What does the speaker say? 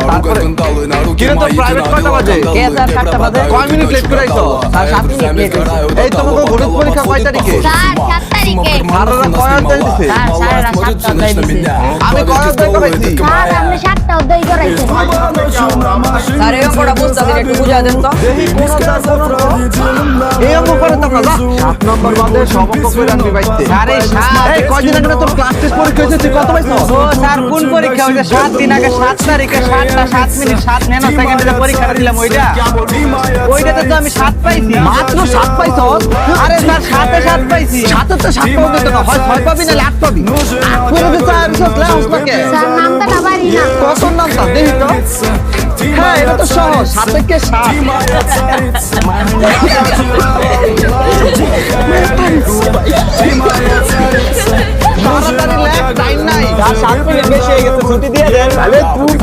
তারপরে কিরে তোর প্রাইভেট কয়টা বাজে? কে স্যার 7টা বাজে? কয় মিনিট লেট করে আইছো? স্যার 7 মিনিট লেট হয়েছে। এই তোমাকে গণিত পরীক্ষা কয় তারিখে? স্যার 7 তারিখে। স্যাররা কয় অধ্যায় দিছে? স্যার স্যারেরা 7টা অধ্যায় দিছে। আমি কয় অধ্যায় করাইছি? স্যার আপনি 7টা অধ্যায় করাইছেন। স্যার এই অঙ্কটা বুঝতাছি না, একটু বুঝায় দেন তো। দেখি কোন অধ্যায় কোন অঙ্ক? এই অঙ্ক করে তো না 7 নম্বর বাদে সব অঙ্ক করে আনবি বাইতে। স্যার এই এই কয়দিন আগে না তোর ক্লাস টেস্ট পরীক্ষা হয়েছে, তুই কত পাইছো? ও স্যার কোন পরীক্ষা হইছে? 7 দিন আগে 7 তারিখে 7টা 7 মিনিট 7 ন্যানো সেকেন্ডে পরীক্ষা দিলাম ওইটাতে তো আমি 7 পাইছি। মাত্র 7 পাইছো? আরে স্যার 7 এ 7 পাইছি। 7 তো 7 পাবি তো না, হয় 6 পাবি না 8 পাবি। পুরো তো স্যার সব ক্লাস লাগে। স্যার নামটা না পারি না। কত নামটা দেখি তো। হ্যাঁ এটা তো সহজ, 7 থেকে 7। তাড়াতাড়ি লেখ, টাইম নাই। 7 মিনিট বেশি হয়ে গেছে, ছুটি দিয়ে দেন। আরে তুই